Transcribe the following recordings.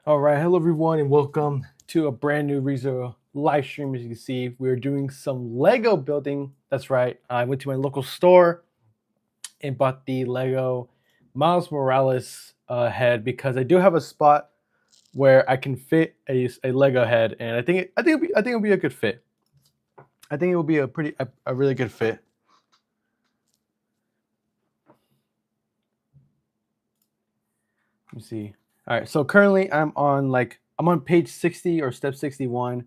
All right, hello everyone, and welcome to a brand new RigZero live stream. As you can see, we're doing some Lego building. That's right. I went to my local store and bought the Lego Miles Morales head because I do have a spot where I can fit a Lego head, and I think it'll be a good fit. I think it will be a really good fit. Let me see. All right, so currently I'm on page 60 or step 61.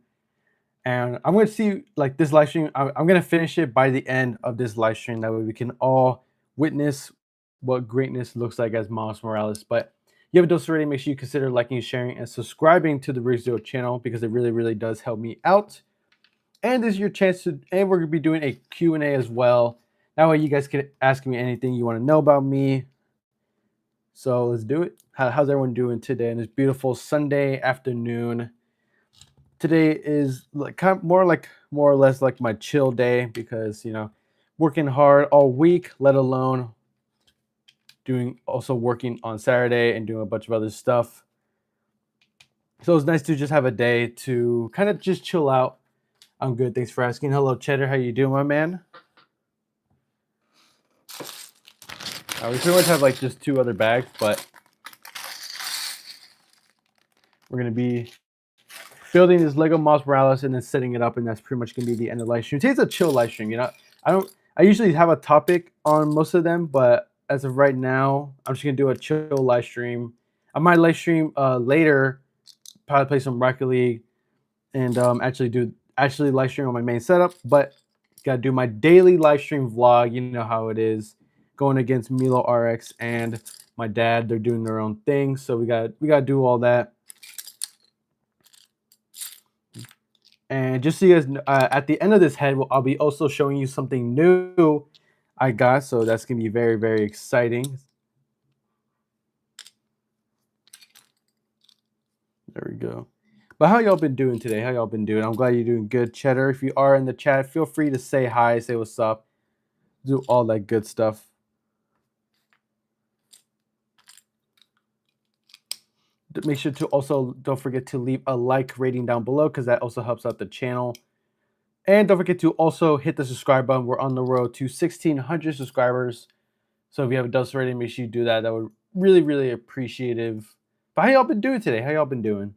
And I'm gonna see like this live stream. I'm gonna finish it by the end of this live stream. That way we can all witness what greatness looks like as Miles Morales. But you have a dose already. Make sure you consider liking, sharing, and subscribing to the RigZero channel because it really, really does help me out. And this is your chance to. And we're gonna be doing a Q&A as well. That way you guys can ask me anything you want to know about me. So let's do it. How's everyone doing today? And this beautiful Sunday afternoon. Today is more or less like my chill day because working hard all week, let alone working on Saturday and doing a bunch of other stuff. So it's nice to just have a day to kind of just chill out. I'm good, thanks for asking. Hello Cheddar, how you doing, my man? We pretty much have like just 2 other bags, but we're gonna be building this Lego Miles Morales and then setting it up, and that's pretty much gonna be the end of the live stream. Today's a chill live stream. I usually have a topic on most of them, but as of right now, I'm just gonna do a chill live stream. I might live stream later, probably play some Rocket League, and actually live stream on my main setup. But gotta do my daily live stream vlog. You know how it is, going against Milo RX and my dad. They're doing their own thing, so we gotta do all that. And just so you guys know, at the end of this head, I'll be also showing you something new I got. So that's going to be very, very exciting. There we go. But how y'all been doing today? How y'all been doing? I'm glad you're doing good, Cheddar. If you are in the chat, feel free to say hi, say what's up, do all that good stuff. Make sure to also don't forget to leave a like rating down below because that also helps out the channel. And don't forget to also hit the subscribe button. We're on the road to 1,600 subscribers. So if you haven't done so already, make sure you do that. That would really, really appreciative. But how y'all been doing today? How y'all been doing?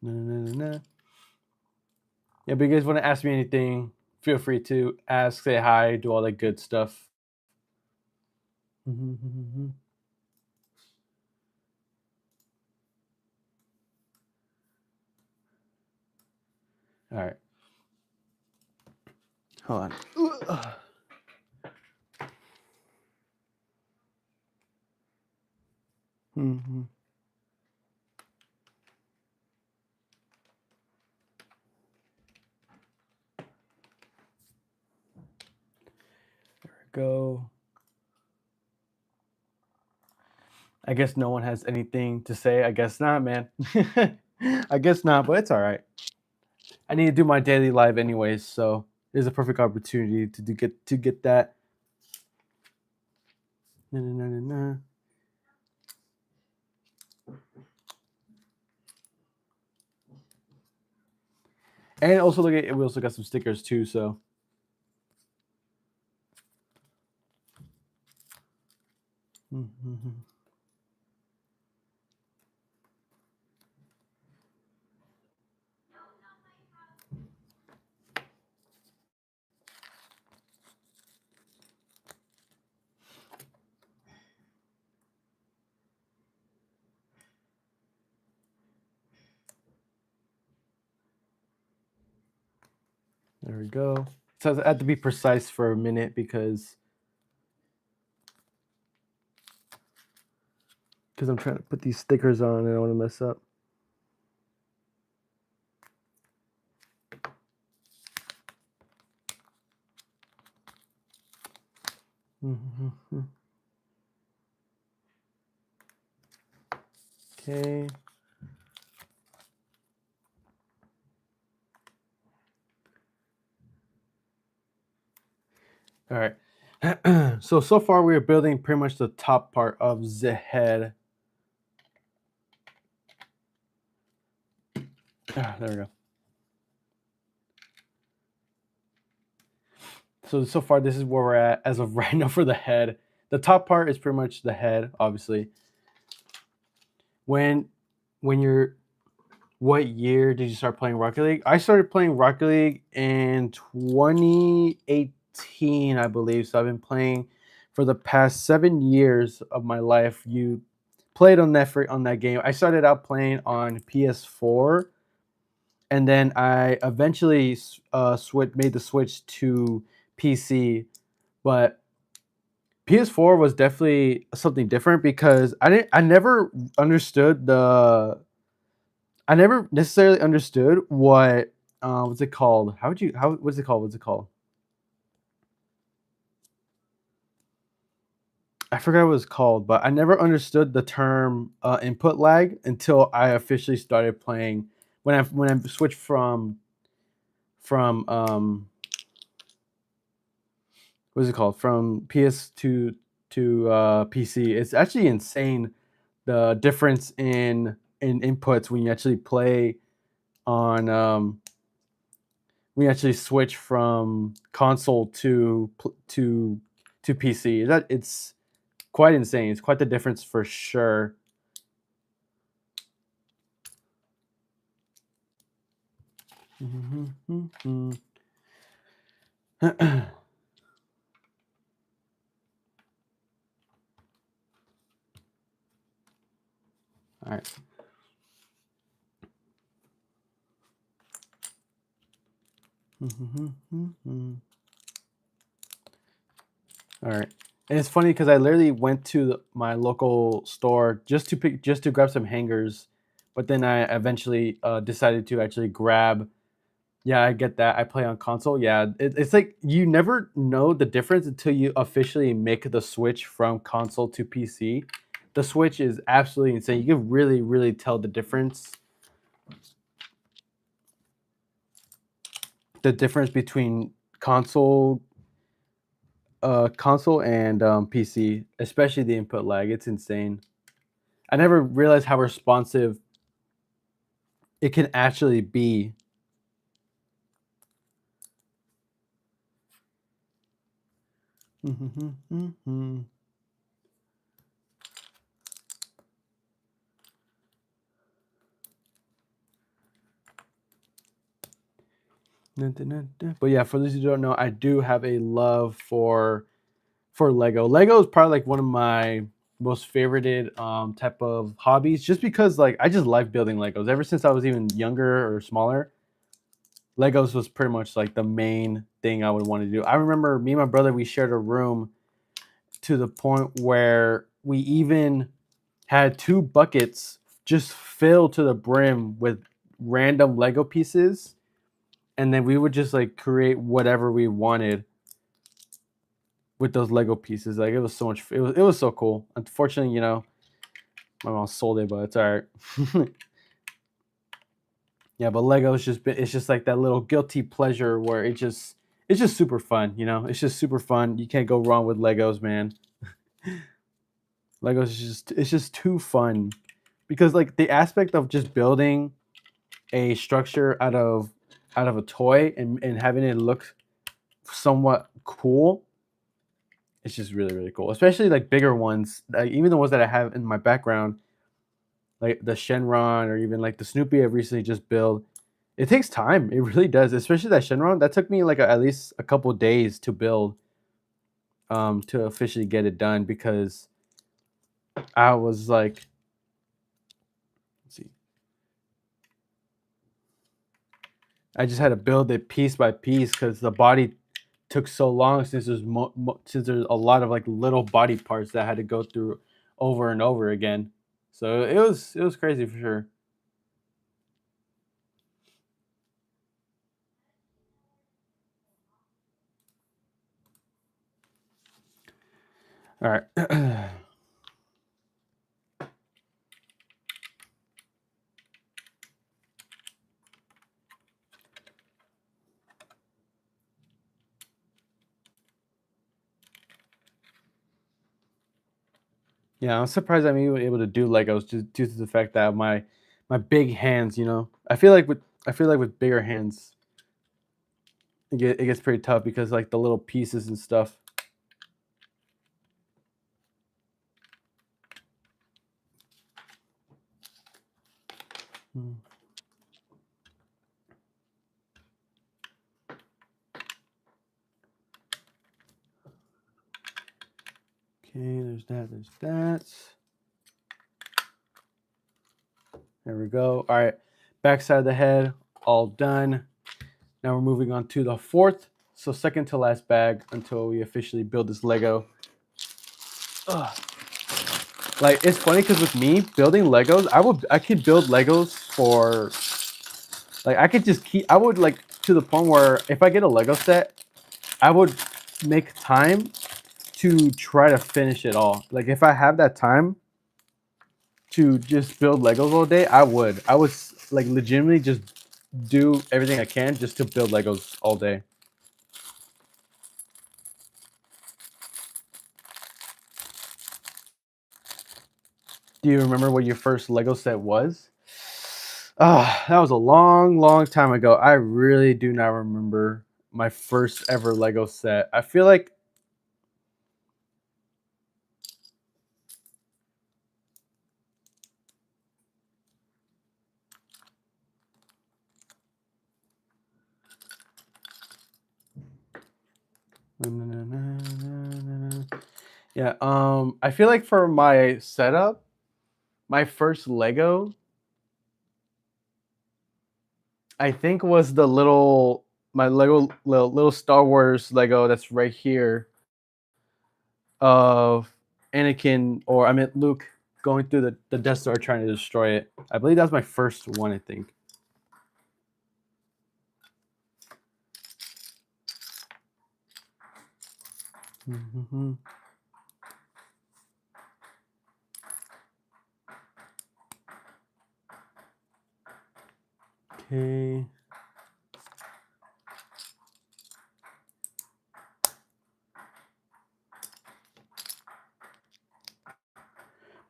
Yeah, but you guys want to ask me anything, feel free to ask, say hi, do all that good stuff. All right. Hold on. There we go. I guess no one has anything to say. I guess not, man. I guess not, but it's all right. I need to do my daily live anyways, so there's a perfect opportunity to get that. And also look at we also got some stickers too, so. There we go. So I have to be precise for a minute because I'm trying to put these stickers on and I don't want to mess up. Okay. All right. So far we're building pretty much the top part of the head. There we go. So far this is where we're at as of right now for the head. The top part is pretty much the head, obviously. When you're What year did you start playing Rocket League? I started playing Rocket League in 2018, I believe. So I've been playing for the past 7 years of my life. You played on that game. I started out playing on PS4, and then I eventually made the switch to PC. But PS4 was definitely something different because I never understood the I never necessarily understood what what's it called? What's it called? What's it called? I forgot what it's called, but I never understood the term input lag until I officially started playing when I switched from what's it called? From PS to PC. It's actually insane the difference in inputs when you actually play on we actually switch from console to PC. It's quite insane. It's quite the difference for sure. All right. All right. And it's funny because I literally went to my local store just to grab some hangers, but then I eventually decided to actually grab. Yeah, I get that. I play on console. Yeah, it's like you never know the difference until you officially make the switch from console to PC. The switch is absolutely insane. You can really, really tell the difference between console console and PC, especially the input lag. It's insane. I never realized how responsive it can actually be. But yeah, for those who don't know, I do have a love for Lego. Lego is probably like one of my most favorited type of hobbies, just because like I just like building Legos. Ever since I was even younger or smaller, Legos was pretty much like the main thing I would want to do. I remember me and my brother, we shared a room to the point where we even had two buckets just filled to the brim with random Lego pieces, and then we would just like create whatever we wanted with those Lego pieces. Like it was so much. It was so cool. Unfortunately, my mom sold it, but it's all right. Yeah, but it's just like that little guilty pleasure where it's just super fun. It's just super fun. You can't go wrong with Legos, man. Legos is just it's just too fun because like the aspect of just building a structure out of a toy and having it look somewhat cool. It's just really, really cool, especially like bigger ones. Like, even the ones that I have in my background, like the Shenron or even like the Snoopy I've recently just built. It takes time. It really does, especially that Shenron. That took me like at least a couple days to build, to officially get it done because I was like, let's see, I just had to build it piece by piece because the body took so long since since there's a lot of like little body parts that I had to go through over and over again. So it was crazy for sure. All right. Yeah, I'm surprised I'm even able to do Legos just due to the fact that my big hands, you know. I feel like with bigger hands, it gets pretty tough because like the little pieces and stuff. Mm. Okay, there's that, there's that. There we go. All right, back side of the head, all done. Now we're moving on to the fourth, so second to last bag until we officially build this Lego. Ugh. Like it's funny because with me building Legos, I could build Legos for like I could just keep. I would like to the point where if I get a Lego set, I would make time to try to finish it all. Like if I have that time to just build Legos all day, I would. I would like legitimately just do everything I can just to build Legos all day. Do you remember what your first Lego set was? Ah, that was a long, long time ago. I really do not remember my first ever Lego set. I feel like yeah, I feel like for my setup, my first Lego, I think was the little my Lego little Star Wars Lego that's right here of Anakin or I meant Luke going through the Death Star trying to destroy it. I believe that was my first one, I think. Mhm. Okay.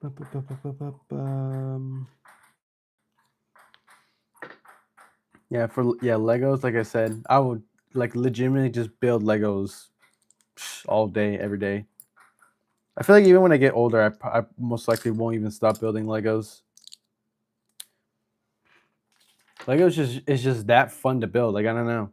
Ba-ba-ba-ba-ba-bum. Yeah, yeah, Legos, like I said, I would like legitimately just build Legos all day, every day. I feel like even when I get older, I most likely won't even stop building Legos. Legos just it's just that fun to build. Like I don't know.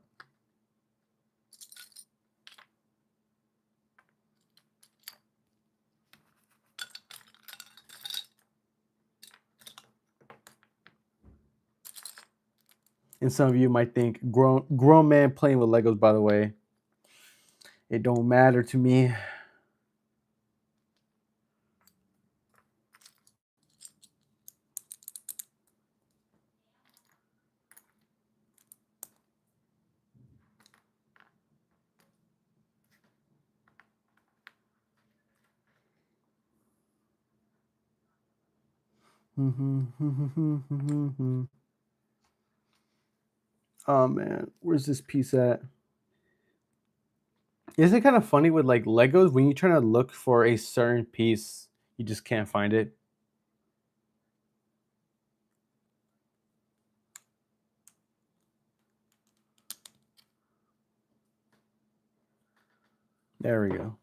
And some of you might think grown man playing with Legos. By the way, it don't matter to me. Oh man, where's this piece at? Is it kind of funny with like Legos when you're trying to look for a certain piece, you just can't find it? There we go.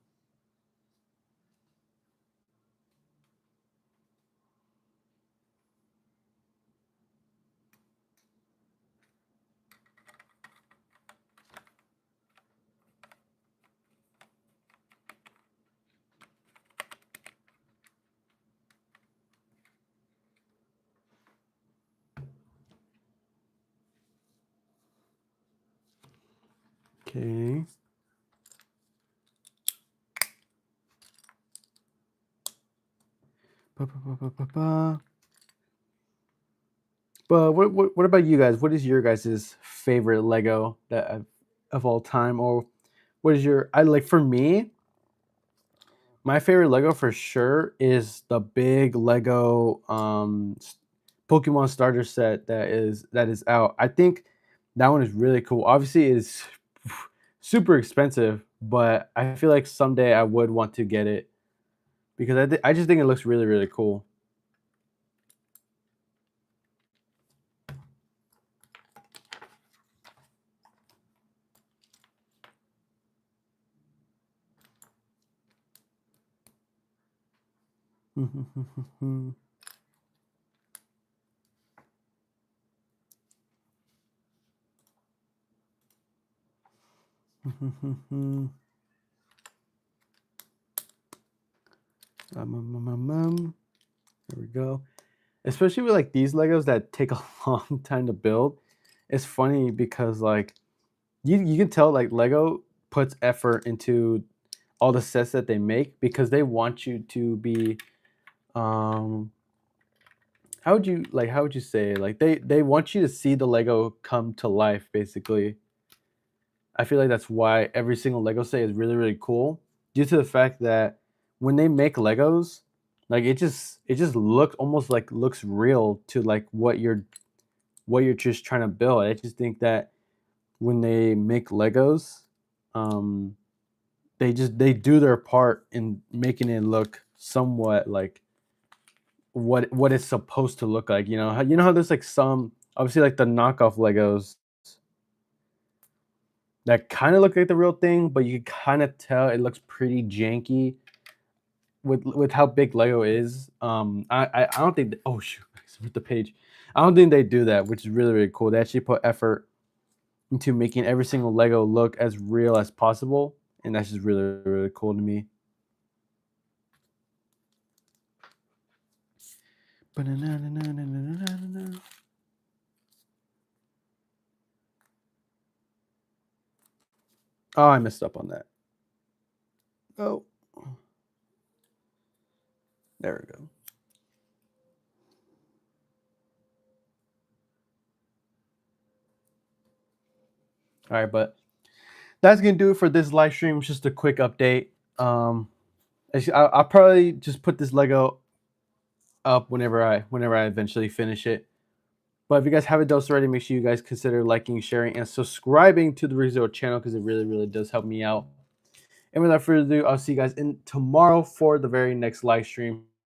Okay. Ba, ba, ba, ba, ba, ba. But what about you guys? What is your guys' favorite Lego that of all time, or what is your? I like for me, my favorite Lego for sure is the big Lego Pokemon starter set that is out. I think that one is really cool. Obviously, it's super expensive, but I feel like someday I would want to get it. because I just think it looks really, really cool. There we go. Especially with like these Legos that take a long time to build. It's funny because like you can tell like Lego puts effort into all the sets that they make because they want you to be um how would you say it? Like they want you to see the Lego come to life basically. I feel like that's why every single Lego set is really, really cool due to the fact that when they make Legos, like it just looks almost like looks real to like what you're just trying to build. I just think that when they make Legos, um, they do their part in making it look somewhat like what it's supposed to look like. You know how there's like some obviously like the knockoff Legos that kind of look like the real thing, but you can kind of tell it looks pretty janky with how big Lego is. I don't think oh shoot, with the page. I don't think they do that, which is really, really cool. They actually put effort into making every single Lego look as real as possible, and that's just really, really cool to me. Oh, I messed up on that. Oh, there we go. All right, but that's gonna do it for this live stream. Just a quick update. I'll probably just put this Lego up whenever I eventually finish it. But if you guys haven't done so already, make sure you guys consider liking, sharing, and subscribing to the RigZero channel because it really, really does help me out. And without further ado, I'll see you guys in tomorrow for the very next live stream.